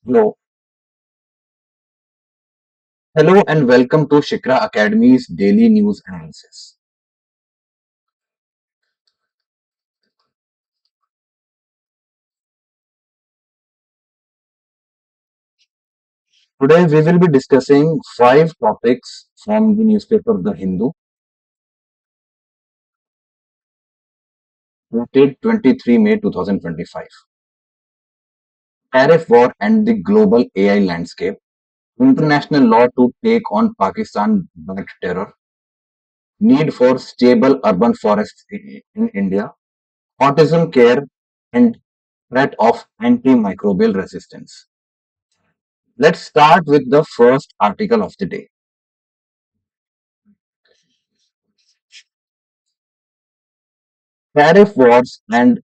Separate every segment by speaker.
Speaker 1: Hello, hello, and welcome to Shikra Academy's daily news analysis. Today, we will be discussing five topics from the newspaper The Hindu, dated 23 May 2025. Tariff war and the global AI landscape, international law to take on Pakistan-backed terror, need for stable urban forests in India, autism care, and threat of antimicrobial resistance. Let's start with the first article of the day. Tariff wars and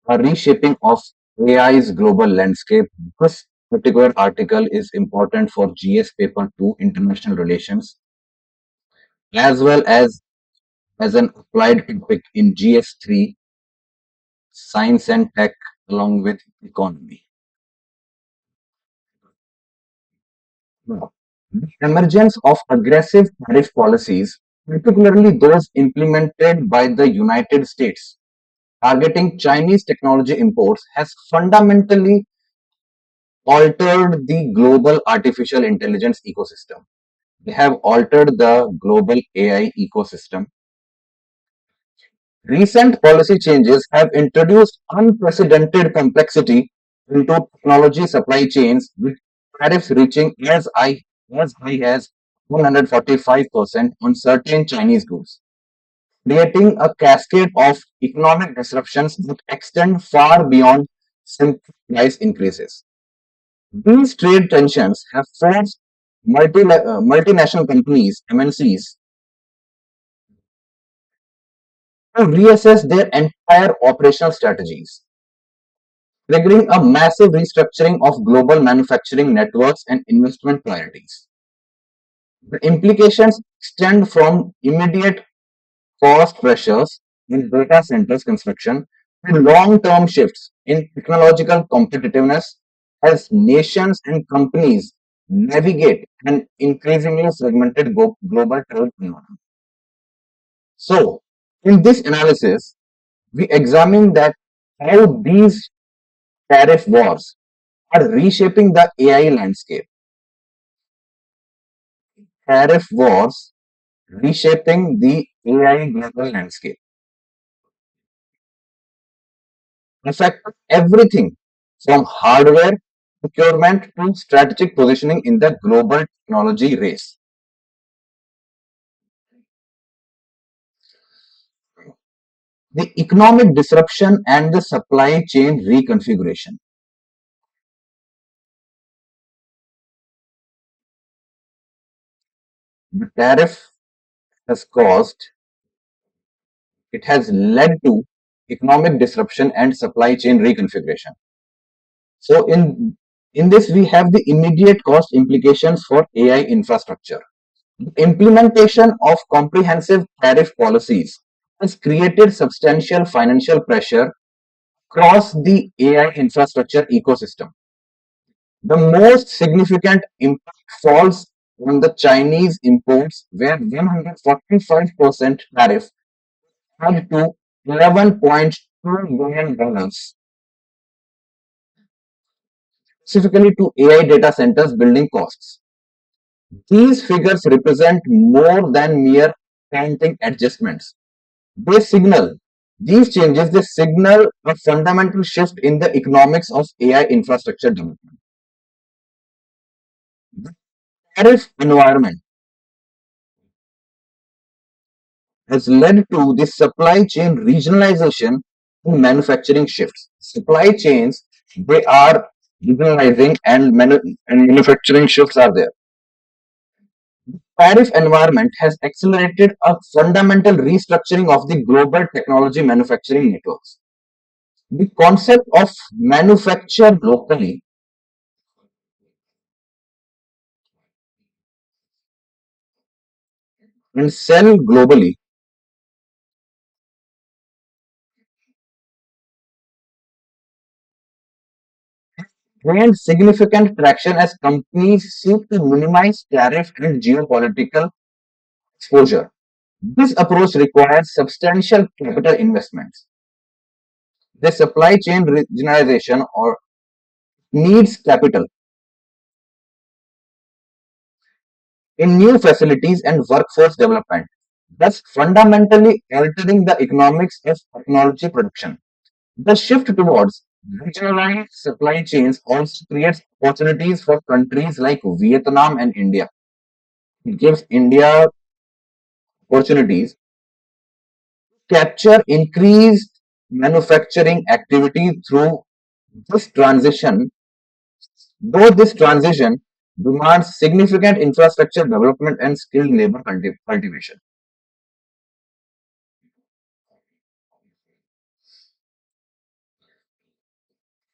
Speaker 1: a reshaping of AI's global landscape. This particular article is important for GS Paper 2 International Relations as well as an applied topic in GS 3 Science and Tech along with Economy. Now, the emergence of aggressive tariff policies, particularly those implemented by the United States, targeting Chinese technology imports, has fundamentally altered the global artificial intelligence ecosystem. They have altered the global AI ecosystem. Recent policy changes have introduced unprecedented complexity into technology supply chains, with tariffs reaching as high as 145% on certain Chinese goods, creating a cascade of economic disruptions that extend far beyond simple price increases. These trade tensions have forced multinational companies, MNCs, to reassess their entire operational strategies, triggering a massive restructuring of global manufacturing networks and investment priorities. The implications extend from immediate cost pressures in data centers construction to long-term shifts in technological competitiveness as nations and companies navigate an increasingly fragmented global trade environment. So, in this analysis, we examine that how these tariff wars are reshaping the AI landscape. Tariff wars reshaping the AI global landscape, affect everything from hardware procurement to strategic positioning in the global technology race. The economic disruption and the supply chain reconfiguration. The tariff has caused, it has led to economic disruption and supply chain reconfiguration. So in this we have the immediate cost implications for AI infrastructure. The implementation of comprehensive tariff policies has created substantial financial pressure across the AI infrastructure ecosystem. The most significant impact falls on the Chinese imports, where 145% tariff add to $11.2 billion, specifically to AI data centers building costs. These figures represent more than mere accounting adjustments. They signal they signal a fundamental shift in the economics of AI infrastructure development. The tariff environment has led to the supply chain regionalization and manufacturing shifts. Supply chains, they are regionalizing and manufacturing shifts are there. Tariff environment has accelerated a fundamental restructuring of the global technology manufacturing networks. The concept of manufacture locally and sell globally gained significant traction as companies seek to minimize tariff and geopolitical exposure. This approach requires substantial capital investments. The supply chain regionalization or needs capital in new facilities and workforce development, thus fundamentally altering the economics of technology production. The shift towards regionalized supply chains also creates opportunities for countries like Vietnam and India. It gives India opportunities to capture increased manufacturing activity through this transition, though this transition demands significant infrastructure development and skilled labor cultivation.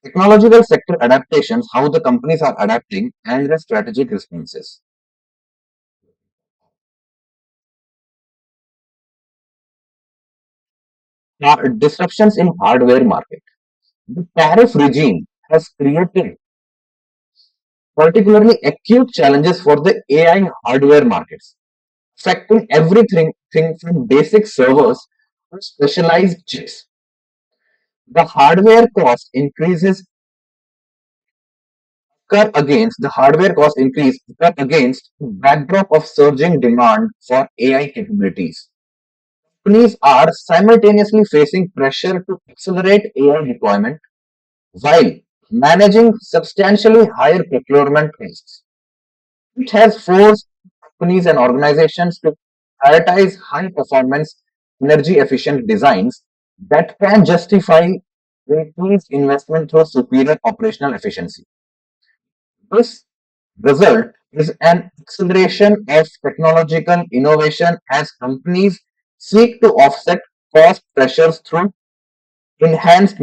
Speaker 1: Technological sector adaptations, how the companies are adapting and their strategic responses. Disruptions in hardware market. The tariff regime has created particularly acute challenges for the AI hardware markets, affecting everything from basic servers to specialized chips. The hardware cost increases the hardware cost increase occur against the backdrop of surging demand for AI capabilities. Companies are simultaneously facing pressure to accelerate AI deployment while managing substantially higher procurement costs. It has forced companies and organizations to prioritize high performance, energy efficient designs that can justify increased investment through superior operational efficiency. This result is an acceleration of technological innovation as companies seek to offset cost pressures through enhanced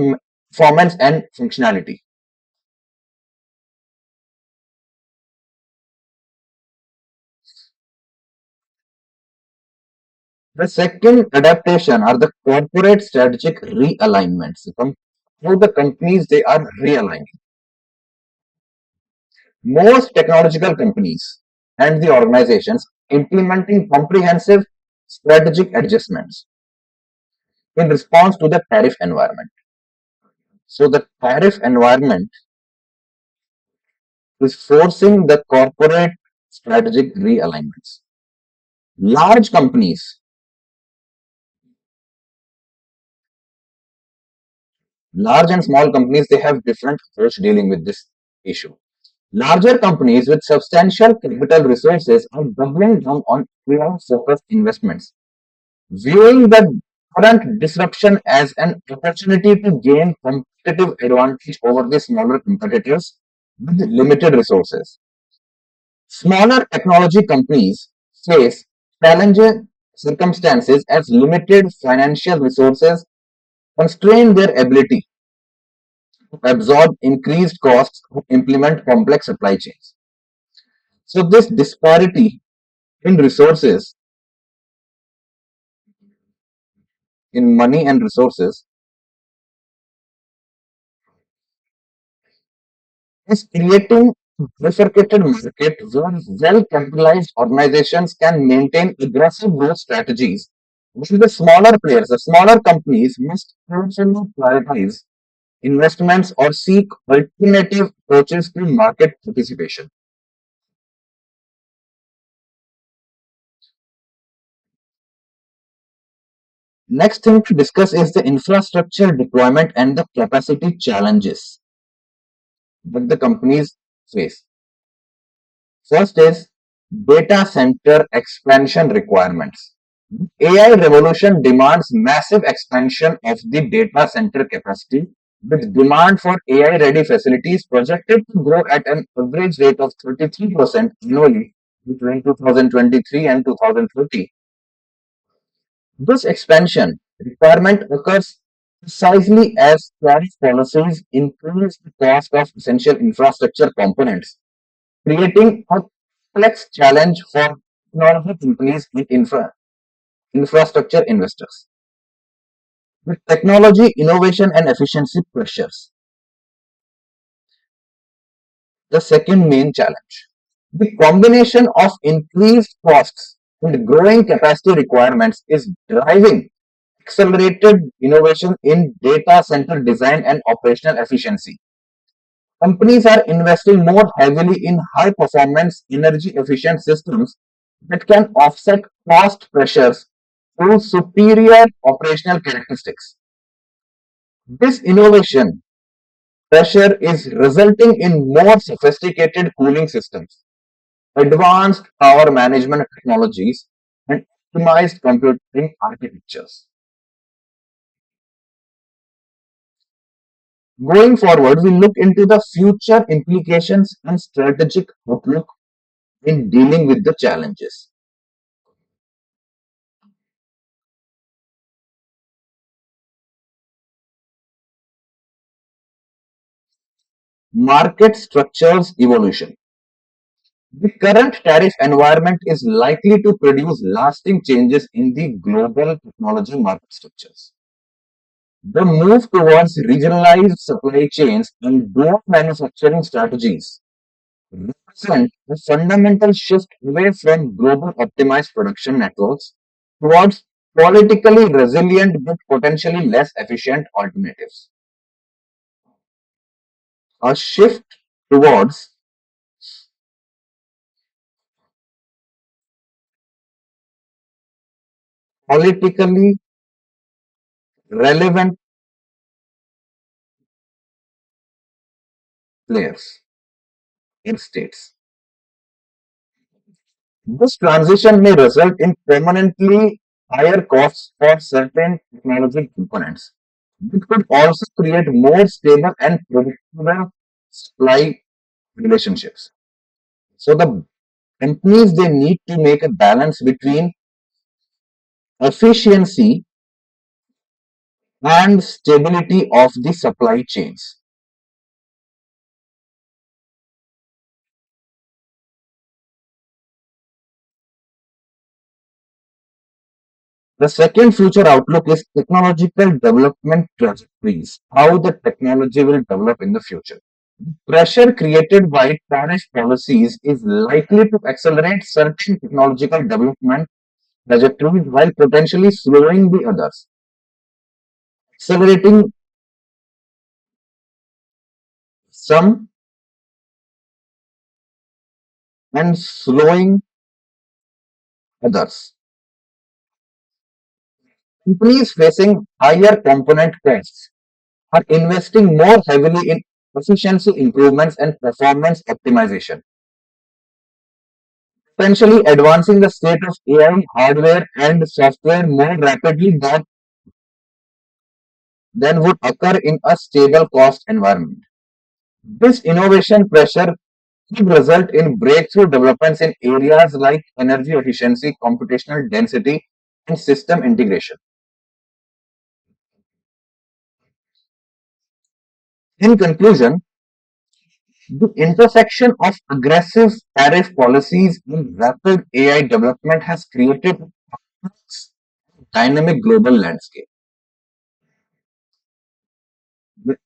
Speaker 1: performance and functionality. The second adaptation are the corporate strategic realignments. How the companies they are realigning. Most technological companies and the organizations implementing comprehensive strategic adjustments in response to the tariff environment. So the tariff environment is forcing the corporate strategic realignments. Large companies, large and small companies, they have different approach dealing with this issue. Larger companies with substantial capital resources are doubling down on AI-focused investments, viewing the current disruption as an opportunity to gain competitive advantage over the smaller competitors with limited resources. Smaller technology companies face challenging circumstances as limited financial resources constrain their ability to absorb increased costs to implement complex supply chains. So, this disparity in resources, in money and resources, is creating a bifurcated market where well capitalized organizations can maintain aggressive growth strategies, while the smaller players, the smaller companies, must carefully prioritize investments or seek alternative approaches to market participation. Next thing to discuss is the infrastructure deployment and the capacity challenges that the companies face. First is data center expansion requirements. AI revolution demands massive expansion of the data center capacity, with demand for AI ready facilities projected to grow at an average rate of 33% annually between 2023 and 2030. This expansion requirement occurs precisely as tariff policies increase the cost of essential infrastructure components, creating a complex challenge for technology companies and infrastructure investors. With technology, innovation, and efficiency pressures, the second main challenge. The combination of increased costs and growing capacity requirements is driving accelerated innovation in data center design and operational efficiency. Companies are investing more heavily in high performance, energy efficient systems that can offset cost pressures through superior operational characteristics. This innovation pressure is resulting in more sophisticated cooling systems, advanced power management technologies, and optimized computing architectures. Going forward, we look into the future implications and strategic outlook in dealing with the challenges. Market structures evolution. The current tariff environment is likely to produce lasting changes in the global technology market structures. The move towards regionalized supply chains and dual manufacturing strategies represent a fundamental shift away from global optimized production networks towards politically resilient but potentially less efficient alternatives. A shift towards politically relevant players in states. This transition may result in permanently higher costs for certain technology components. It could also create more stable and predictable supply relationships. So the companies they need to make a balance between efficiency and stability of the supply chains. The second future outlook is technological development trajectories, how the technology will develop in the future. Pressure created by tariff policies is likely to accelerate certain technological development trajectories while potentially slowing the others. Accelerating some and slowing others. Companies facing higher component costs are investing more heavily in efficiency improvements and performance optimization, potentially advancing the state of AI hardware and software more rapidly than would occur in a stable cost environment. This innovation pressure could result in breakthrough developments in areas like energy efficiency, computational density, and system integration. In conclusion, the intersection of aggressive tariff policies and rapid AI development has created a complex, dynamic global landscape. The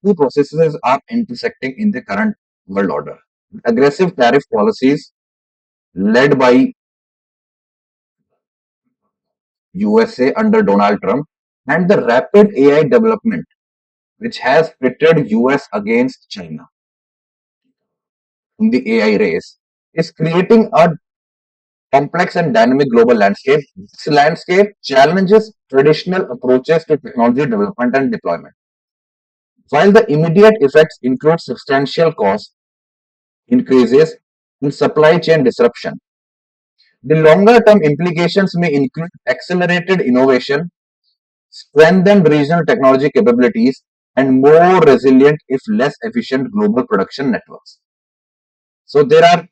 Speaker 1: two processes are intersecting in the current world order. Aggressive tariff policies led by USA under Donald Trump and the rapid AI development which has pitted US against China in the AI race is creating a complex and dynamic global landscape. This landscape challenges traditional approaches to technology development and deployment. While the immediate effects include substantial cost increases and supply chain disruption, the longer term implications may include accelerated innovation, strengthened regional technology capabilities, and more resilient, if less efficient, global production networks. So there are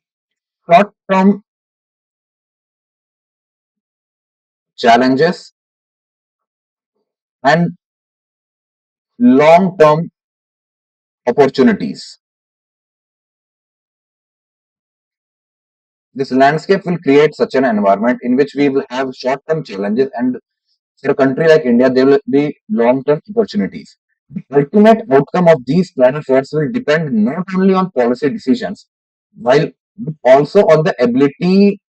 Speaker 1: short term challenges and long term opportunities. This landscape will create such an environment in which we will have short term challenges, and for a country like India, there will be long term opportunities. Ultimate outcome of these tariffs will depend not only on policy decisions, while but also on the ability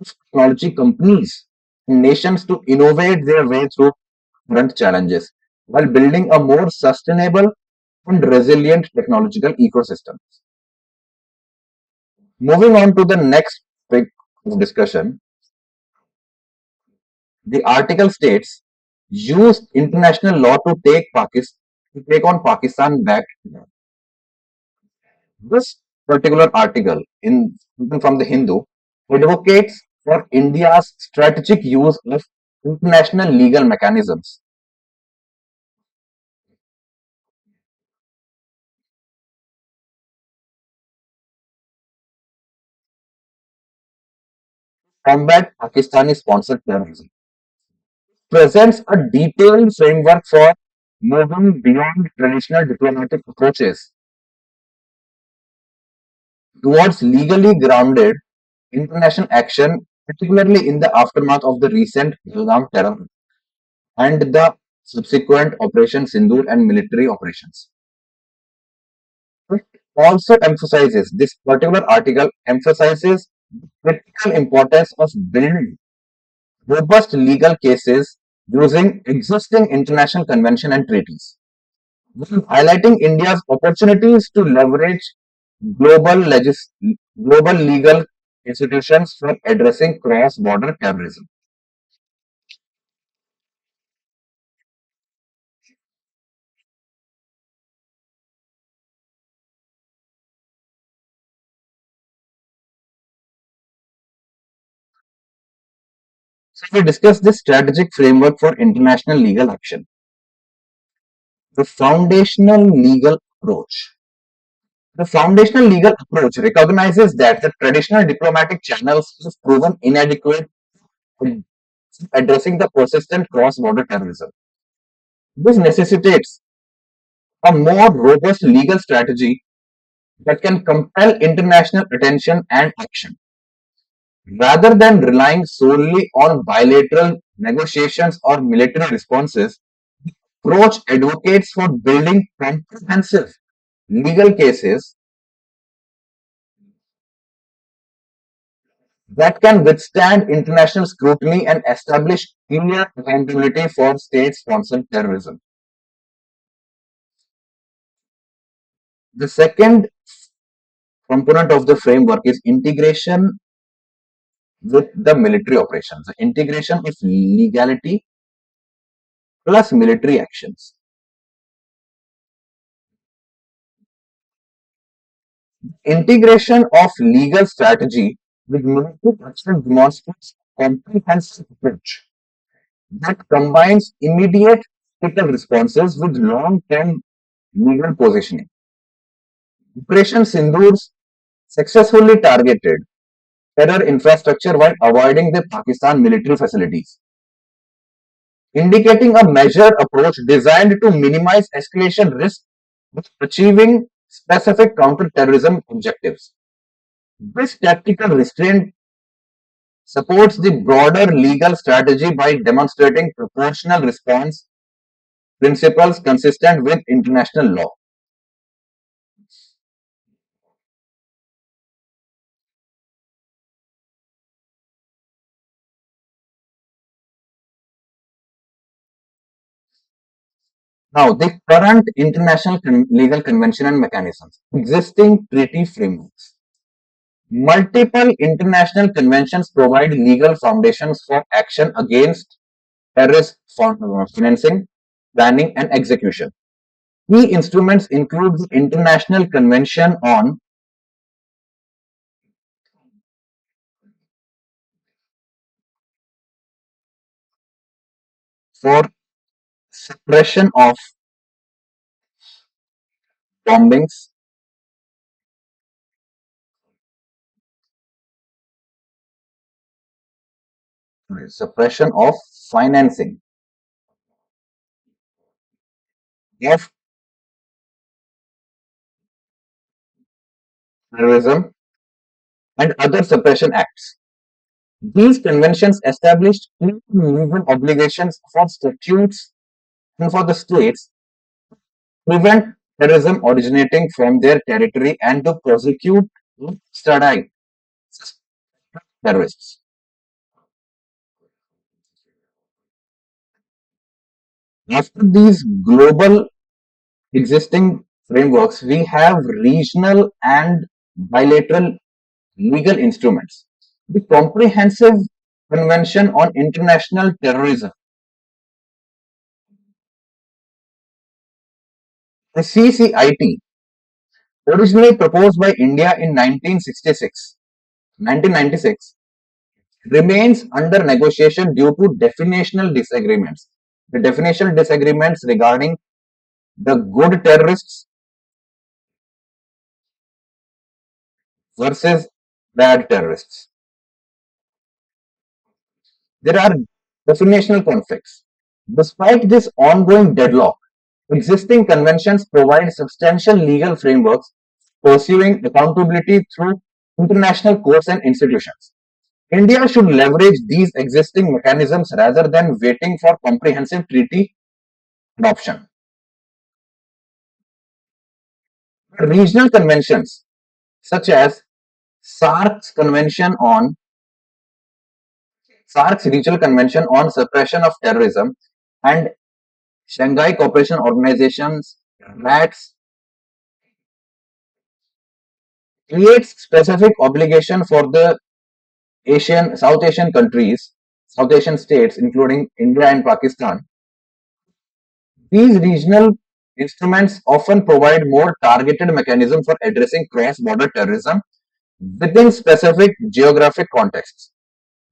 Speaker 1: of technology companies and nations to innovate their way through current challenges while building a more sustainable and resilient technological ecosystem. Moving on to the next big discussion, the article states use international law to take on Pakistan back. This particular article in from the Hindu advocates for India's strategic use of international legal mechanisms, combat Pakistani sponsored terrorism, presents a detailed framework for moving beyond traditional diplomatic approaches towards legally grounded international action, particularly in the aftermath of the recent Pahalgam terror and the subsequent Operation Sindoor and military operations. It also emphasizes, this particular article emphasizes the critical importance of building robust legal cases using existing international convention and treaties, while highlighting India's opportunities to leverage global, global legal institutions for addressing cross-border terrorism. So we discuss this strategic framework for international legal action. The foundational legal approach. The foundational legal approach recognizes that the traditional diplomatic channels have proven inadequate in addressing the persistent cross-border terrorism. This necessitates a more robust legal strategy that can compel international attention and action. Rather than relying solely on bilateral negotiations or military responses, approach advocates for building comprehensive legal cases that can withstand international scrutiny and establish clear accountability for state-sponsored terrorism. The second component of the framework is integration with the military operations, the integration of legality plus military actions. Integration of legal strategy with military action demonstrates a comprehensive approach that combines immediate tactical responses with long-term legal positioning. Operation Sindoor successfully targeted terror infrastructure while avoiding the Pakistan military facilities, indicating a measured approach designed to minimize escalation risk while achieving specific counter-terrorism objectives. This tactical restraint supports the broader legal strategy by demonstrating proportional response principles consistent with international law. Now, the current international legal convention and mechanisms, existing treaty frameworks. Multiple international conventions provide legal foundations for action against terrorist financing, planning, and execution. Key instruments include the International Convention on for suppression of bombings, suppression of financing of terrorism, and other suppression acts. These conventions established clear legal obligations for statutes and for the states prevent terrorism originating from their territory, and to prosecute and extradite terrorists. After these global existing frameworks, we have regional and bilateral legal instruments. The Comprehensive Convention on International Terrorism, the CCIT, originally proposed by India in 1996, remains under negotiation due to definitional disagreements. The definitional disagreements regarding the good terrorists versus bad terrorists. There are definitional conflicts. Despite this ongoing deadlock, existing conventions provide substantial legal frameworks pursuing accountability through international courts and institutions. India should leverage these existing mechanisms rather than waiting for comprehensive treaty adoption. Regional conventions such as SARC's convention on SARC's Regional Convention on Suppression of Terrorism and Shanghai Cooperation Organization's RATS creates specific obligation for the South Asian countries, South Asian states, including India and Pakistan. These regional instruments often provide more targeted mechanisms for addressing cross-border terrorism within specific geographic contexts.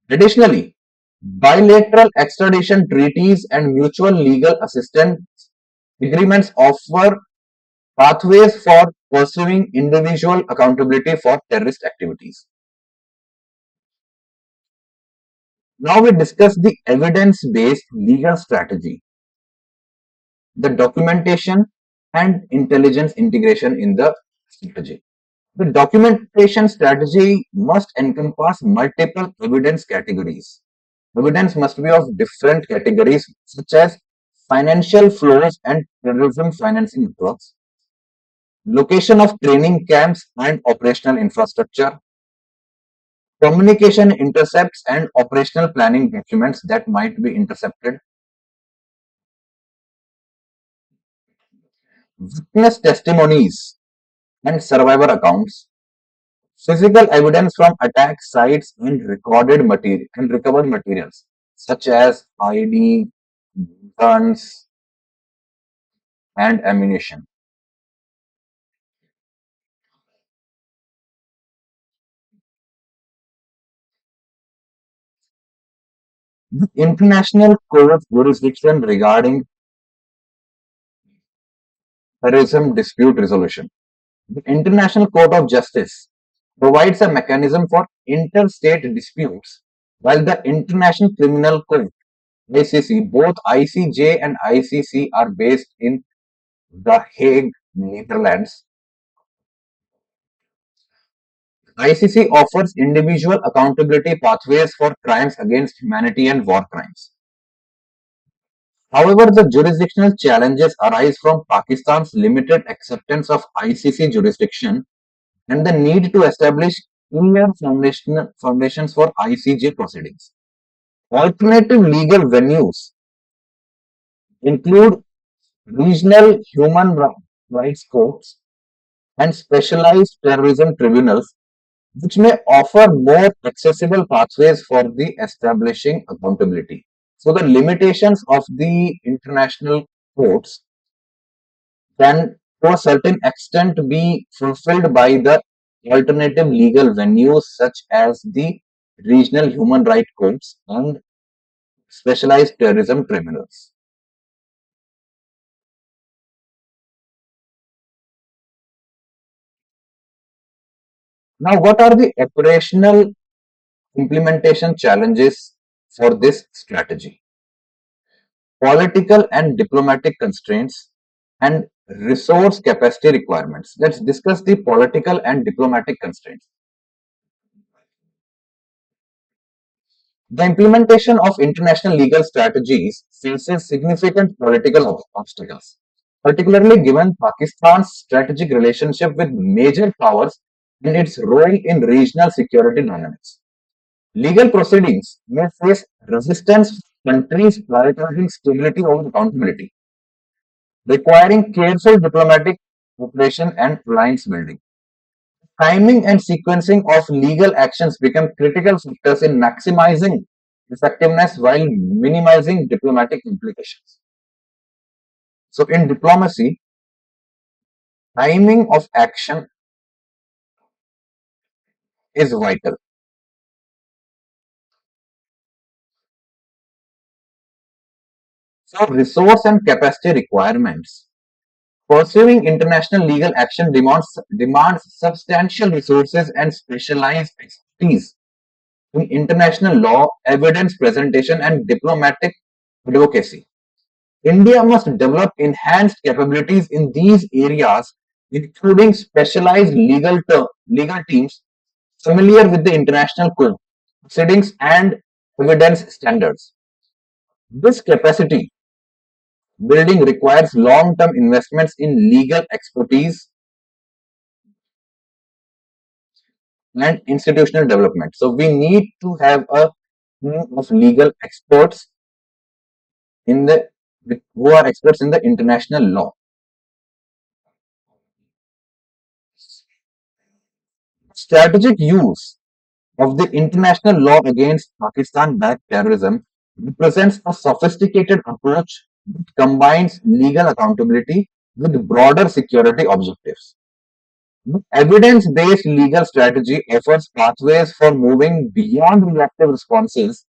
Speaker 1: Additionally, bilateral extradition treaties and mutual legal assistance agreements offer pathways for pursuing individual accountability for terrorist activities. Now we discuss the evidence-based legal strategy, the documentation and intelligence integration in the strategy. The documentation strategy must encompass multiple evidence categories. Evidence must be of different categories such as financial flows and terrorism financing networks, location of training camps and operational infrastructure, communication intercepts and operational planning documents that might be intercepted, witness testimonies and survivor accounts, physical evidence from attack sites and recorded material and recovered materials such as ID, guns, and ammunition. The International Court jurisdiction regarding terrorism dispute resolution. The International Court of Justice provides a mechanism for interstate disputes, while the International Criminal Court (ICC), both ICJ and ICC are based in The Hague, Netherlands. ICC offers individual accountability pathways for crimes against humanity and war crimes. However, the jurisdictional challenges arise from Pakistan's limited acceptance of ICC jurisdiction and the need to establish clear foundations for ICJ proceedings. Alternative legal venues include regional human rights courts and specialized terrorism tribunals, which may offer more accessible pathways for the establishing accountability. So the limitations of the international courts can to a certain extent be fulfilled by the alternative legal venues such as the regional human rights courts and specialized terrorism tribunals. Now, what are the operational implementation challenges for this strategy? Political and diplomatic constraints and resource capacity requirements. Let's discuss the political and diplomatic constraints. The implementation of international legal strategies faces significant political obstacles. particularly given Pakistan's strategic relationship with major powers and its role in regional security dynamics. Legal proceedings may face resistance from countries prioritizing stability over accountability, requiring careful diplomatic cooperation and alliance building. Timing and sequencing of legal actions become critical factors in maximizing effectiveness while minimizing diplomatic implications. So, in diplomacy, timing of action is vital. So, resource and capacity requirements. Pursuing international legal action demands substantial resources and specialized expertise in international law, evidence presentation, and diplomatic advocacy. India must develop enhanced capabilities in these areas, including specialized legal teams familiar with the international code, proceedings, and evidence standards. This capacity building requires long-term investments in legal expertise and institutional development. So we need to have a team of legal experts in the who are experts in the international law. Strategic use of the international law against Pakistan-backed terrorism represents a sophisticated approach that combines legal accountability with broader security objectives. Evidence-based legal strategy offers pathways for moving beyond reactive responses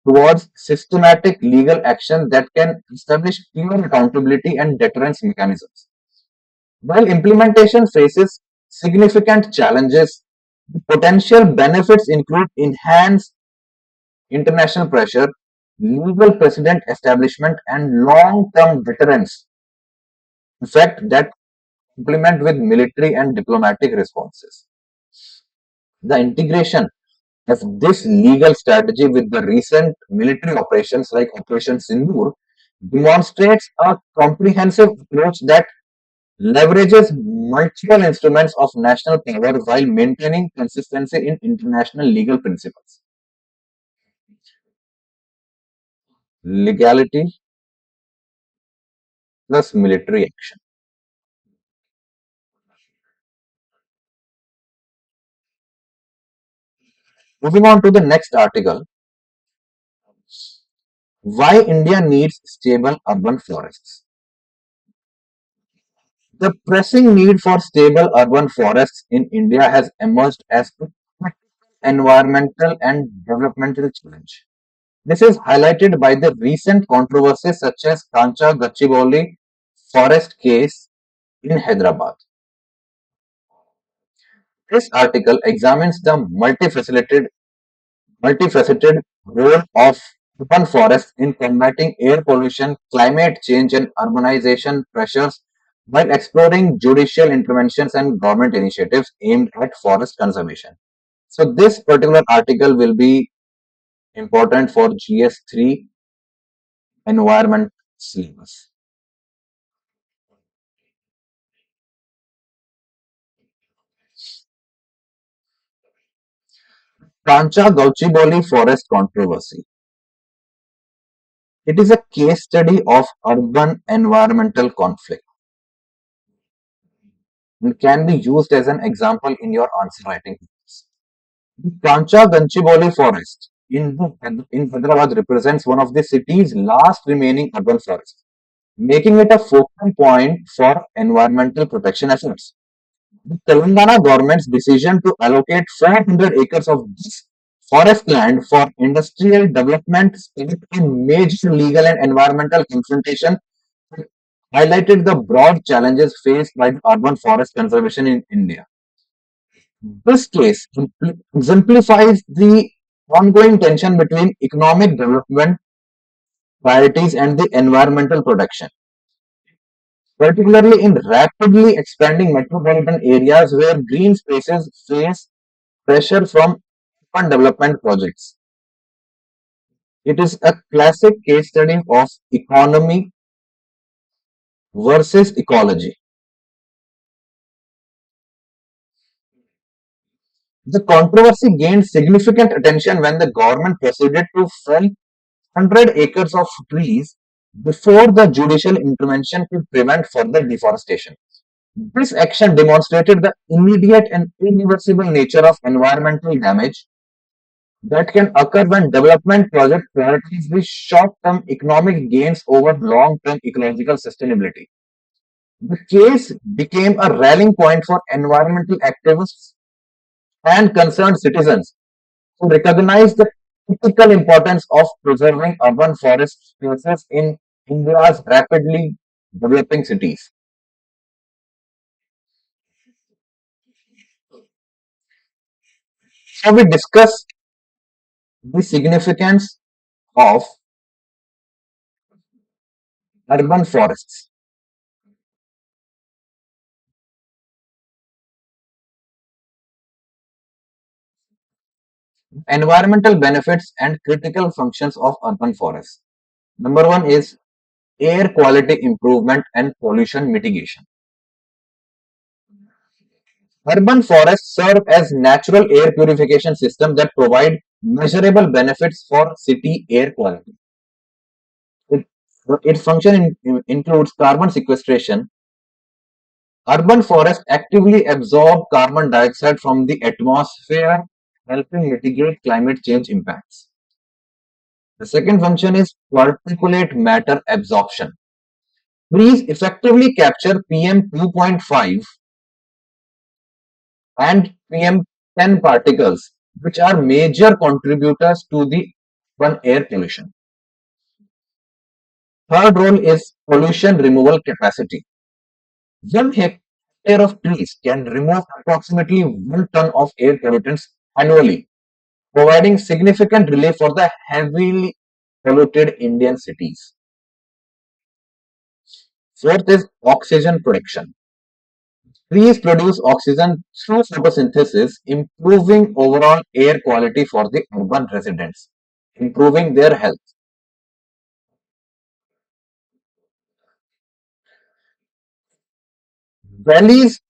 Speaker 1: towards systematic legal action that can establish clear accountability and deterrence mechanisms. While implementation faces significant challenges, the potential benefits include enhanced international pressure, legal precedent establishment, and long-term deterrence effect that complement with military and diplomatic responses. The integration of this legal strategy with the recent military operations like Operation Sindoor demonstrates a comprehensive approach that leverages multiple instruments of national power while maintaining consistency in international legal principles. Legality plus military action. Moving on to the next article, why India needs stable urban forests. The pressing need for stable urban forests in India has emerged as a environmental and developmental challenge. This is highlighted by the recent controversies such as Kancha Gachibowli forest case in Hyderabad. This article examines the multifaceted role of urban forests in combating air pollution, climate change, and urbanization pressures while exploring judicial interventions and government initiatives aimed at forest conservation. So, this particular article will be important for GS3 environment syllabus. Kancha Gauchibowli forest controversy. It is a case study of urban environmental conflict and can be used as an example in your answer writing. The Kancha Ganchibowli forest in Hyderabad represents one of the city's last remaining urban forests, making it a focal point for environmental protection efforts. The Telangana government's decision to allocate 400 acres of this forest land for industrial development sparked a major legal and environmental confrontation that highlighted the broad challenges faced by urban forest conservation in India. This case exemplifies the ongoing tension between economic development priorities and the environmental protection, particularly in rapidly expanding metropolitan areas where green spaces face pressure from urban development projects. It is a classic case study of economy versus ecology. The controversy gained significant attention when the government proceeded to fell 100 acres of trees before the judicial intervention could prevent further deforestation. This action demonstrated the immediate and irreversible nature of environmental damage that can occur when development projects prioritize the short-term economic gains over long-term ecological sustainability. The case became a rallying point for environmental activists and concerned citizens who recognize the critical importance of preserving urban forest spaces in India's rapidly developing cities. So we discuss the significance of urban forests. Environmental benefits and critical functions of urban forests. Number one is air quality improvement and pollution mitigation. Urban forests serve as natural air purification systems that provide measurable benefits for city air quality. It, its function includes carbon sequestration. Urban forests actively absorb carbon dioxide from the atmosphere, helping mitigate climate change impacts. The second function is particulate matter absorption. Trees effectively capture PM 2.5 and PM10 particles, which are major contributors to the urban air pollution. Third role is pollution removal capacity. 1 hectare of trees can remove approximately 1 ton of air pollutants annually, providing significant relief for the heavily polluted Indian cities. Fourth is oxygen production. Trees produce oxygen through photosynthesis, improving overall air quality for the urban residents, improving their health. Delhi's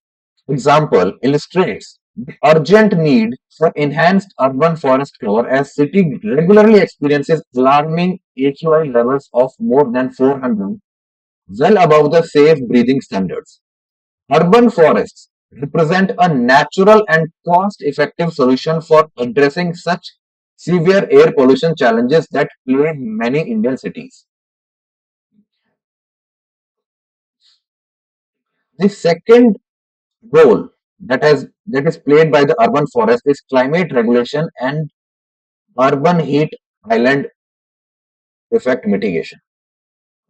Speaker 1: example illustrates the urgent need for enhanced urban forest cover as city regularly experiences alarming AQI levels of more than 400, well above the safe breathing standards. Urban forests represent a natural and cost-effective solution for addressing such severe air pollution challenges that plague many Indian cities. The second role that is played by the urban forest is climate regulation and urban heat island effect mitigation.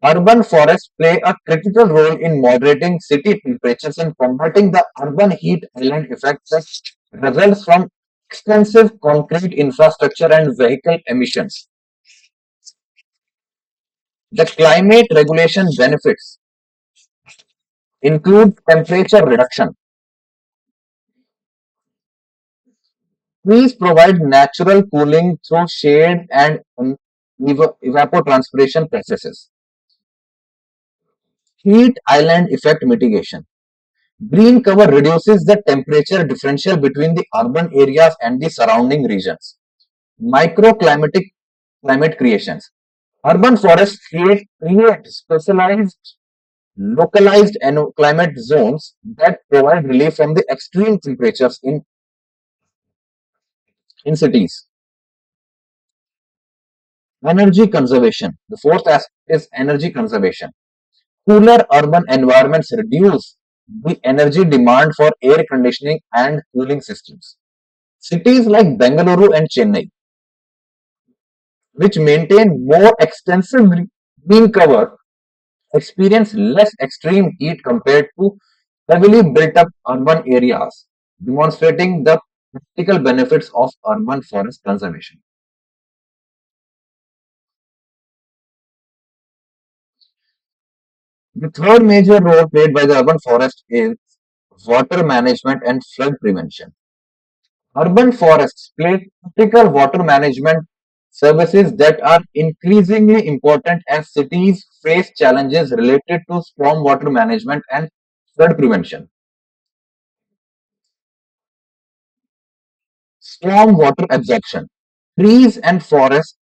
Speaker 1: Urban forests play a critical role in moderating city temperatures and combating the urban heat island effect that results from extensive concrete infrastructure and vehicle emissions. The climate regulation benefits include temperature reduction. Trees provide natural cooling through shade and evapotranspiration processes. Heat island effect mitigation. Green cover reduces the temperature differential between the urban areas and the surrounding regions. Microclimatic climate creations. Urban forests create specialized, localized climate zones that provide relief from the extreme temperatures in cities. Energy conservation. The fourth aspect is energy conservation. Cooler urban environments reduce the energy demand for air conditioning and cooling systems. Cities like Bengaluru and Chennai, which maintain more extensive green cover, experience less extreme heat compared to heavily built up urban areas, demonstrating the practical benefits of urban forest conservation. The third major role played by the urban forest is water management and flood prevention. Urban forests play critical water management services that are increasingly important as cities face challenges related to stormwater management and flood prevention. Stormwater absorption. Trees and forest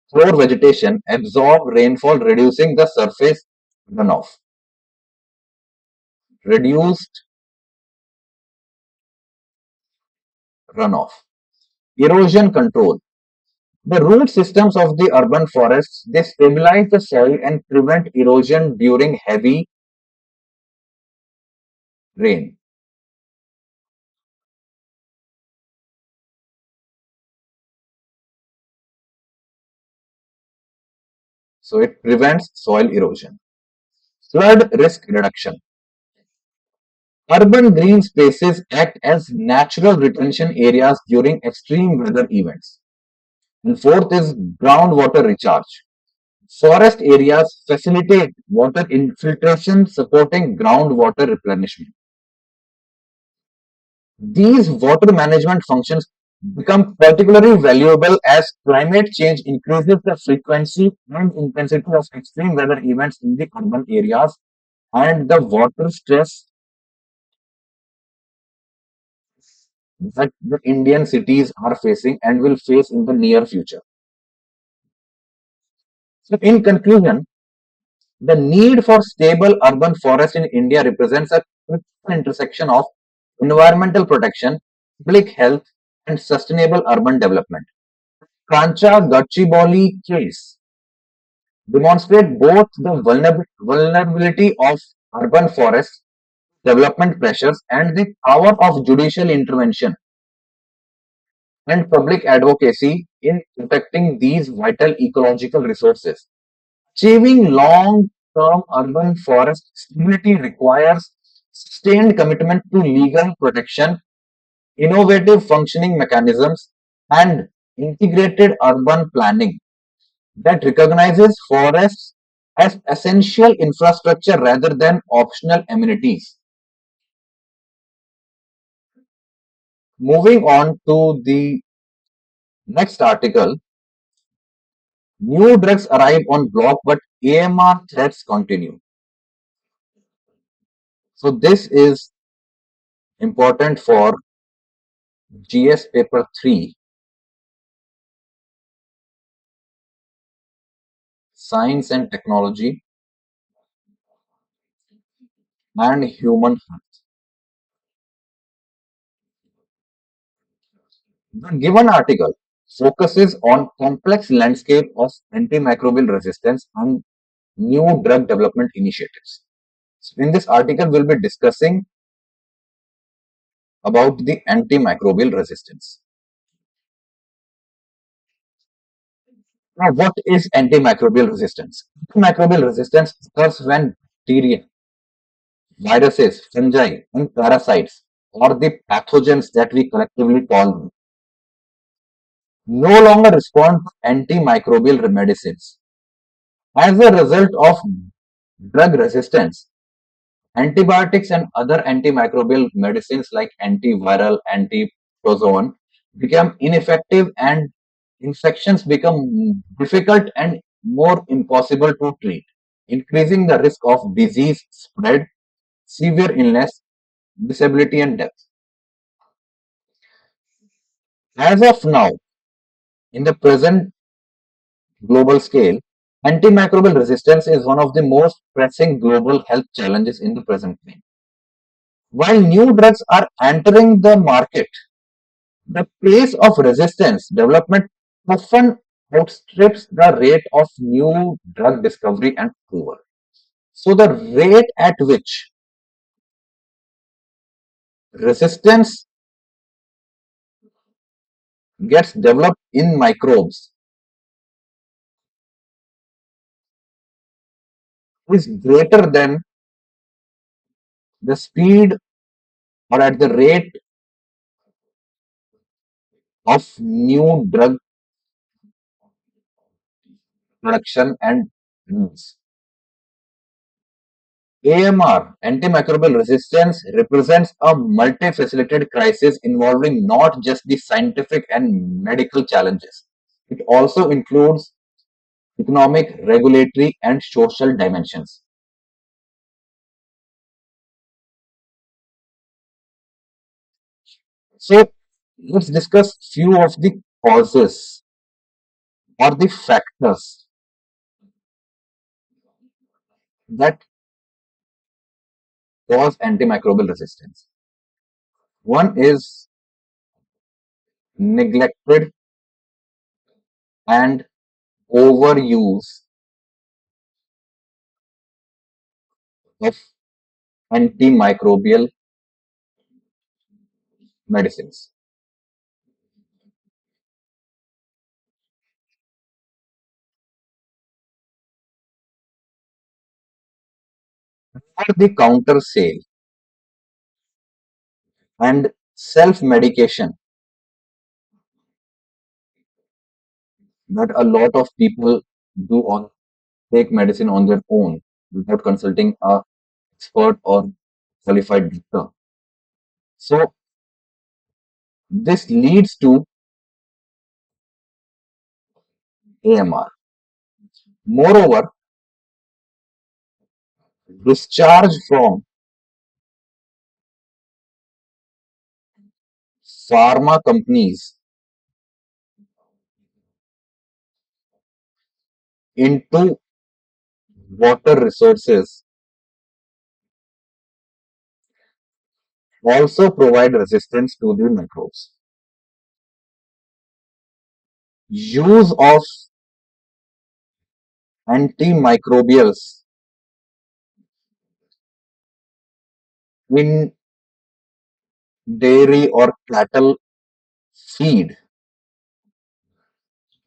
Speaker 1: floor vegetation absorb rainfall, reducing the surface runoff. Reduced runoff. Erosion control. The root systems of the urban forests, they stabilize the soil and prevent erosion during heavy rain. So it prevents soil erosion. Flood risk reduction. Urban green spaces act as natural retention areas during extreme weather events. And fourth is groundwater recharge. Forest areas facilitate water infiltration, supporting groundwater replenishment. These water management functions become particularly valuable as climate change increases the frequency and intensity of extreme weather events in the urban areas, and the water stress that the Indian cities are facing and will face in the near future. So, in conclusion, the need for stable urban forest in India represents a critical intersection of environmental protection, public health, and sustainable urban development. Kancha Gachibowli case demonstrate both the vulnerability of urban forests, development pressures, and the power of judicial intervention and public advocacy in protecting these vital ecological resources. Achieving long-term urban forest stability requires sustained commitment to legal protection, innovative functioning mechanisms, and integrated urban planning that recognizes forests as essential infrastructure rather than optional amenities. Moving on to the next article, new drugs arrive on block but AMR threats continue. So this is important for GS paper 3, science and technology and human health. The given article focuses on complex landscape of antimicrobial resistance and new drug development initiatives. So in this article, we'll be discussing about the antimicrobial resistance. Now, what is antimicrobial resistance? Antimicrobial resistance occurs when bacteria, viruses, fungi, and parasites, or the pathogens that we collectively call them, no longer respond to antimicrobial medicines. As a result of drug resistance, antibiotics and other antimicrobial medicines like antiviral, antiprozoan become ineffective and infections become difficult and more impossible to treat, increasing the risk of disease spread, severe illness, disability, and death. As of now, in the present global scale, antimicrobial resistance is one of the most pressing global health challenges in the present time. While new drugs are entering the market, the pace of resistance development often outstrips the rate of new drug discovery and approval. So, the rate at which resistance gets developed in microbes is greater than the speed or at the rate of new drug production and use. AMR, antimicrobial resistance, represents a multifaceted crisis involving not just the scientific and medical challenges. It also includes economic, regulatory, and social dimensions. So let's discuss few of the causes or the factors that cause antimicrobial resistance. One is neglected and overuse of antimicrobial medicines. Or the counter sale and self medication that a lot of people do on take medicine on their own without consulting a expert or qualified doctor. So this leads to AMR. Moreover, discharge from pharma companies into water resources also provide resistance to the microbes. Use of antimicrobials in dairy or cattle feed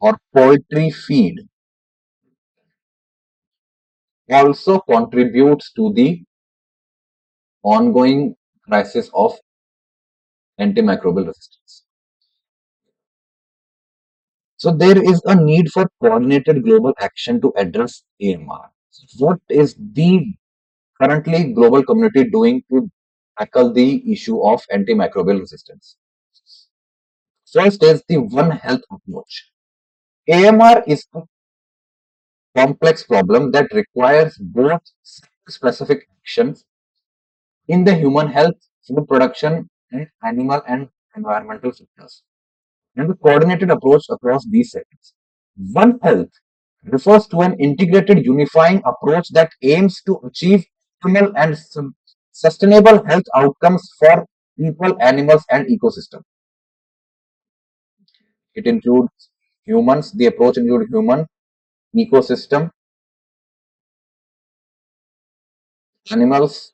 Speaker 1: or poultry feed also contributes to the ongoing crisis of antimicrobial resistance. So there is a need for coordinated global action to address AMR. What is the currently global community doing to tackle the issue of antimicrobial resistance? First is the One Health approach. AMR is a complex problem that requires both specific actions in the human health, food production, and animal and environmental sectors, and a coordinated approach across these sectors. One Health refers to an integrated, unifying approach that aims to achieve optimal and sustainable health outcomes for people, animals, and ecosystem. It includes humans. The approach includes human, ecosystem, animals.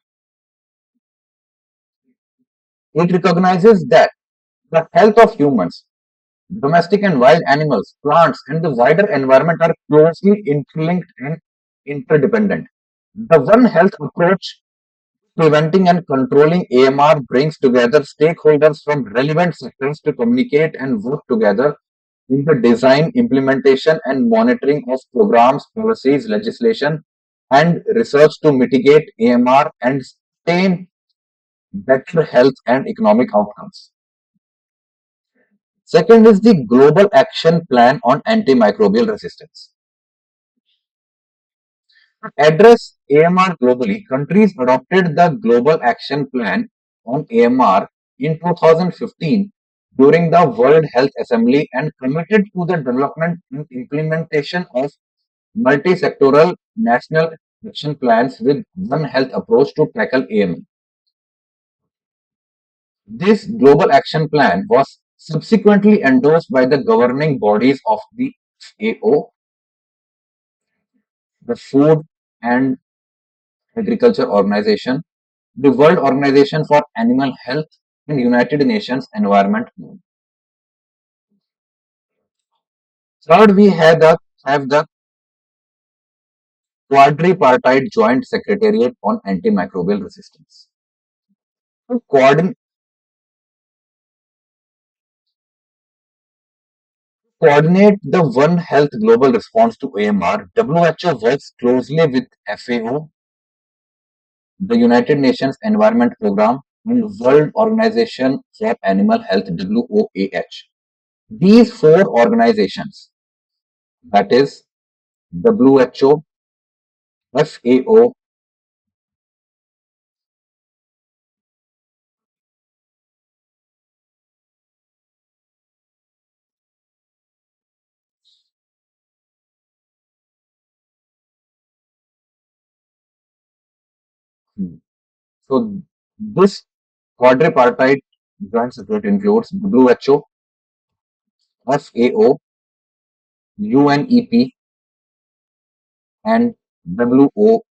Speaker 1: It recognizes that the health of humans, domestic and wild animals, plants, and the wider environment are closely interlinked and interdependent. The One Health approach preventing and controlling AMR brings together stakeholders from relevant sectors to communicate and work together in the design, implementation, and monitoring of programs, policies, legislation, and research to mitigate AMR and sustain better health and economic outcomes. Second is the Global Action Plan on Antimicrobial Resistance. To address AMR globally, countries adopted the Global Action Plan on AMR in 2015 during the World Health Assembly and committed to the development and implementation of multi-sectoral national action plans with One Health approach to tackle AMR. This Global Action Plan was subsequently endorsed by the governing bodies of the FAO, the Food and Agriculture Organization, the World Organization for Animal Health, and United Nations Environment. Third, we have the Quadripartite Joint Secretariat on Antimicrobial Resistance. To coordinate the One Health global response to AMR, WHO works closely with FAO, the United Nations Environment Programme, and World Organization for Animal Health (WOAH). These four organizations that is WHO, FAO. So this quadripartite joint secretariat includes WHO, FAO, UNEP, and WOAH.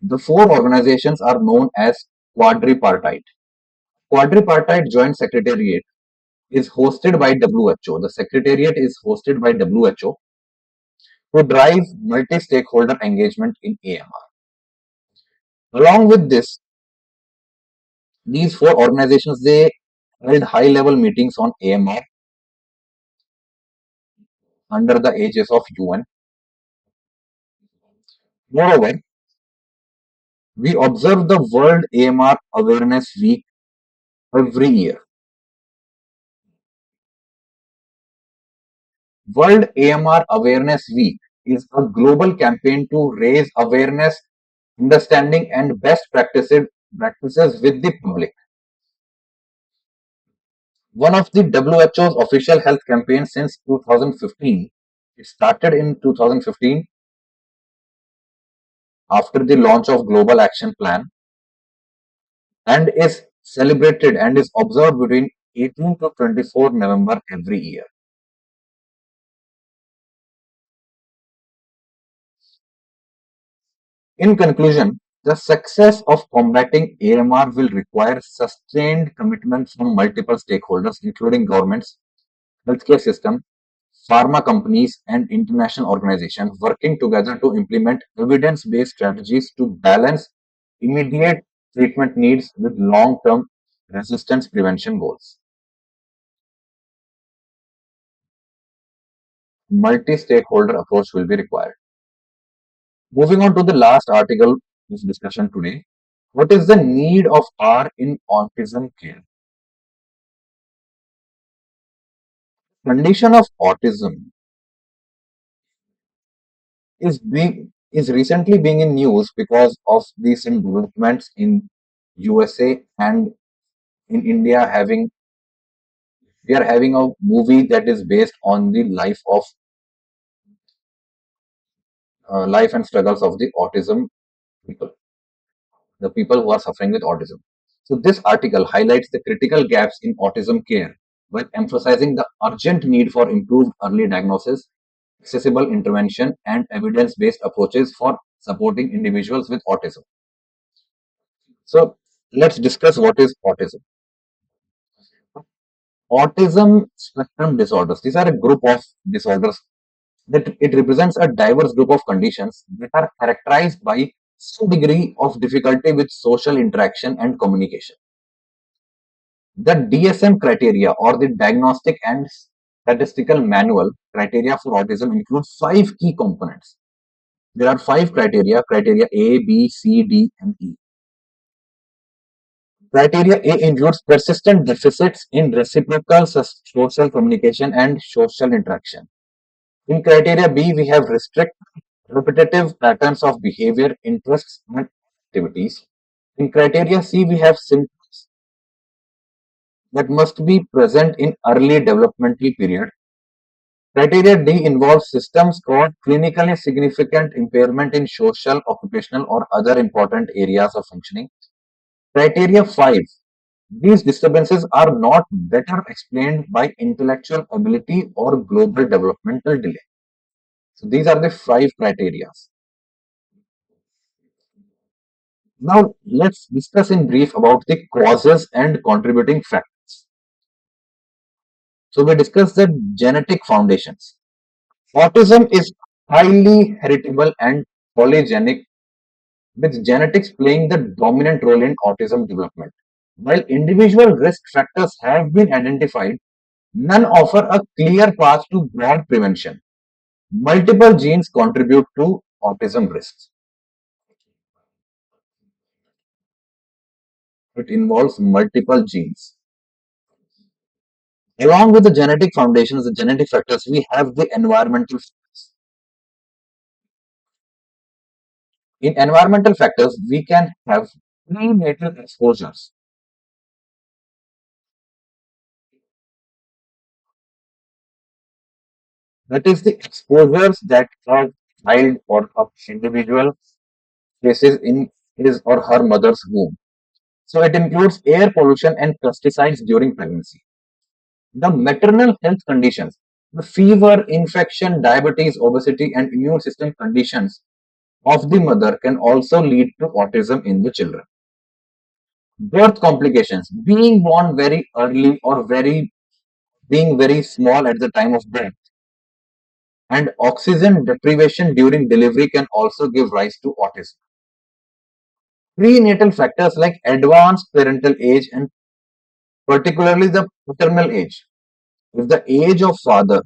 Speaker 1: The four organizations are known as quadripartite. Quadripartite Joint Secretariat is hosted by WHO. The Secretariat is hosted by WHO to drive multi-stakeholder engagement in AMR. Along with this, these four organizations they held high-level meetings on AMR under the aegis of UN. Moreover, we observe the World AMR Awareness Week every year. World AMR Awareness Week is a global campaign to raise awareness, understanding, and best practices with the public. One of the WHO's official health campaigns since 2015. It started in 2015 after the launch of Global Action Plan and is celebrated and is observed between 18 to 24 November every year. In conclusion, the success of combating AMR will require sustained commitment from multiple stakeholders, including governments, healthcare system, pharma companies, and international organizations working together to implement evidence-based strategies to balance immediate treatment needs with long-term resistance prevention goals. Multi-stakeholder approach will be required. Moving on to the last article of discussion today. What is the need of R in autism care? Condition of autism is recently being in news because of recent developments in USA and in India having we are having a movie that is based on the life and struggles of the autism people, the people who are suffering with autism. So this article highlights the critical gaps in autism care while emphasizing the urgent need for improved early diagnosis, accessible intervention, and evidence-based approaches for supporting individuals with autism. So let's discuss what is autism. Autism spectrum disorders. These are a group of disorders that it represents a diverse group of conditions that are characterized by some degree of difficulty with social interaction and communication. The DSM criteria or the Diagnostic and Statistical Manual criteria for autism include five key components. There are five criteria A, B, C, D, and E. Criteria A includes persistent deficits in reciprocal social communication and social interaction. In criteria B, we have restrict repetitive patterns of behavior, interests, and activities. In criteria C, we have symptoms that must be present in early developmental period. Criteria D involves systems called clinically significant impairment in social, occupational, or other important areas of functioning. Criteria 5. These disturbances are not better explained by intellectual ability or global developmental delay. So these are the five criteria. Now let's discuss in brief about the causes and contributing factors. So we discussed the genetic foundations. Autism is highly heritable and polygenic, with genetics playing the dominant role in autism development. While individual risk factors have been identified, none offer a clear path to broad prevention. Multiple genes contribute to autism risks. It involves multiple genes. Along with the genetic foundations, the genetic factors, we have the environmental factors. In environmental factors, we can have prenatal exposures. That is the exposures that a child or a individual faces in his or her mother's womb. So it includes air pollution and pesticides during pregnancy. The maternal health conditions, the fever, infection, diabetes, obesity, and immune system conditions of the mother can also lead to autism in the children. Birth complications, being born very early or being very small at the time of birth, and oxygen deprivation during delivery can also give rise to autism. Prenatal factors like advanced parental age and particularly the paternal age. If the age of father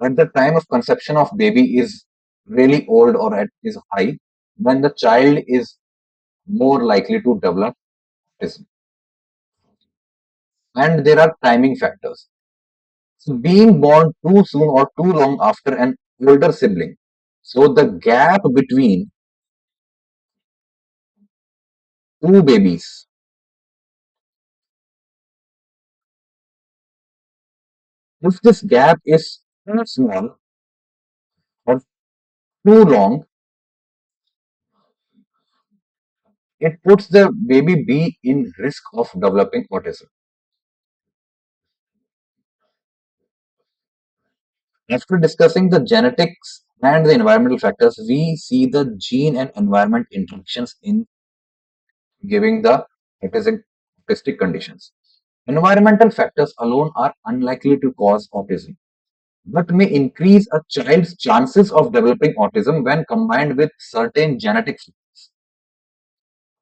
Speaker 1: at the time of conception of baby is really old or is high, then the child is more likely to develop autism. And there are timing factors. So being born too soon or too long after an older sibling. So the gap between two babies, if this gap is too small or too long, it puts the baby B in risk of developing autism. After discussing the genetics and the environmental factors, we see the gene and environment interactions in giving the autistic conditions. Environmental factors alone are unlikely to cause autism, but may increase a child's chances of developing autism when combined with certain genetic factors.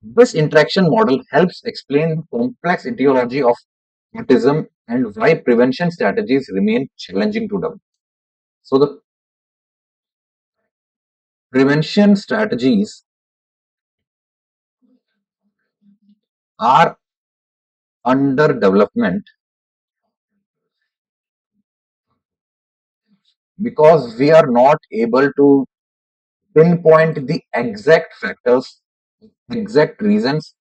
Speaker 1: This interaction model helps explain the complex etiology of autism and why prevention strategies remain challenging to develop. So, the prevention strategies are under development because we are not able to pinpoint the exact factors, exact reasons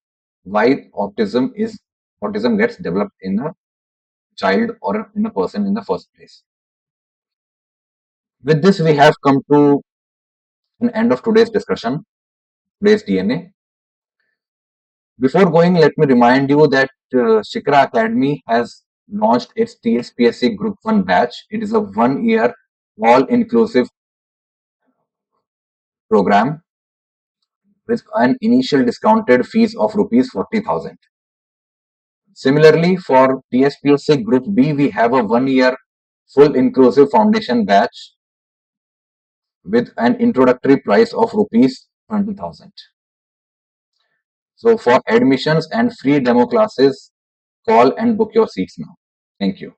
Speaker 1: why autism gets developed in a child or in a person in the first place. With this, we have come to an end of today's discussion, today's DNA. Before going, let me remind you that Shikra Academy has launched its TSPSC Group 1 batch. It is a 1 year all-inclusive program with an initial discounted fees of rupees 40,000. Similarly, for TSPSC Group B, we have a 1 year full inclusive foundation batch with an introductory price of rupees 20,000. So for admissions and free demo classes, call and book your seats now. Thank you.